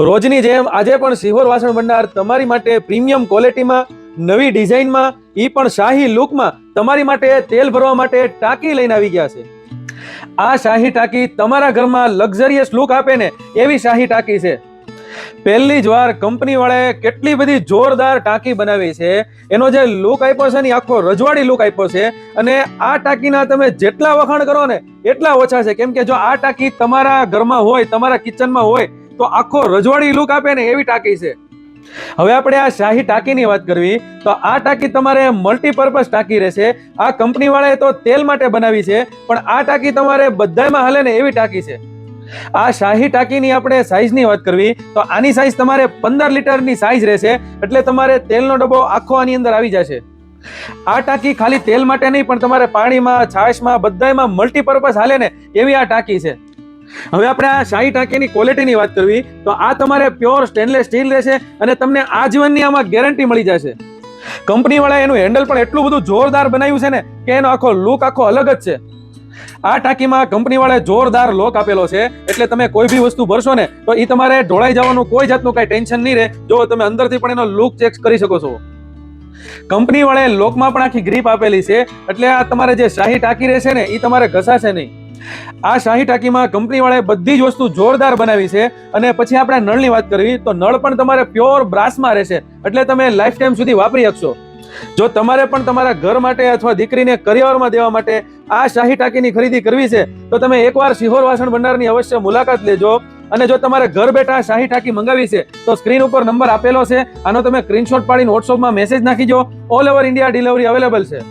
રોજની જેમ આજે પણ સિહોર વાસણ ભંડાર તમારી માટે પ્રીમિયમ ક્વોલિટીમાં, નવી ડિઝાઇનમાં, ઈ પણ શાહી લુકમાં તમારી માટે તેલ ભરવા માટે ટાંકી લઈને આવી ગયા છે. આ શાહી ટાંકી તમારા ઘરમાં લક્ઝરિયસ લુક આપે ને એવી શાહી ટાંકી છે. પહેલી જ વાર કંપની વાળાએ કેટલી બધી જોરદાર ટાંકી બનાવી છે. એનો જે લુક આપ્યો છે ને આખો રજવાડી લુક આપ્યો છે. અને આ ટાંકીના તમે જેટલા વખાણ કરો ને એટલા ઓછા છે. કેમ કે જો આ ટાંકી તમારા ઘરમાં હોય, તમારા કિચનમાં હોય તો આખો રજવાડી લુક આપે ને એવી ટાંકી છે. હવે આપણે આ શાહી ટાંકીની વાત કરવી તો આ ટાંકી તમારે મલ્ટીપર્પઝ ટાંકી રહેશે. આ કંપની વાળાએ તો તેલ માટે બનાવી છે, પણ આ ટાંકી તમારે બધામાં હાલે ને એવી ટાંકી છે. આ શાહી ટાંકીની આપણે સાઈઝની વાત કરવી તો આની સાઈઝ તમારે 15 લીટરની સાઈઝ રહેશે. એટલે તમારે તેલનો ડબ્બો આખો આની અંદર આવી જશે. આ ટાંકી ખાલી તેલ માટે નહીં પણ તમારે પાણીમાં, છાશમાં બધામાં મલ્ટીપર્પઝ હાલે ને એવી આ ટાંકી છે. હવે આપણે આ શાહી ટાંકીની ક્વોલિટીની વાત કરવી તો આ તમારે પ્યોર સ્ટેનલેસ સ્ટીલ રહેશે અને તમને આજીવનની આમાં ગેરંટી મળી જશે. કંપની વાળાએ એનું હેન્ડલ પણ એટલું બધું જોરદાર બનાવ્યું છે ને કે એનો આખો લુક આખો અલગ જ છે. આ ટાંકીમાં કંપની વાળાએ જોરદાર લોક આપેલો છે. એટલે તમે કોઈ બી વસ્તુ ભરશો ને તો એ તમારે ઢોળાઈ જવાનું કોઈ જાતનું કઈ ટેન્શન નહીં રહે. જો તમે અંદરથી પણ એનો લુક ચેક કરી શકો છો. કંપની વાળાએ લોકમાં પણ આખી ગ્રીપ આપેલી છે. એટલે આ તમારે જે શાહી ટાંકી રહેશે ને એ તમારે ઘસાશે નહીં. આ શાહી ટાંકીમાં કંપની વાળાએ બધી જ વસ્તુ જોરદાર બનાવી છે. અને પછી આપણે નળની વાત કરવી તો નળ પણ તમારે પ્યોર બ્રાસમાં રહેશે. એટલે તમે લાઈફ ટાઈમ સુધી વાપરી શકશો. જો તમારે પણ તમારા ઘર માટે અથવા દીકરીને કરિયરમાં દેવા માટે આ શાહી ટાંકીની ખરીદી કરવી છે તો તમે એકવાર સિહોર વાસણ ભંડારની અવશ્ય મુલાકાત લેજો. અને જો તમારે ઘર બેઠા શાહી ટાંકી મંગાવી છે તો સ્ક્રીન ઉપર નંબર આપેલો છે. આનો તમે સ્ક્રીનશોટ પાડીને વોટ્સઅપમાં મેસેજ નાખીજો. All over India delivery available છે.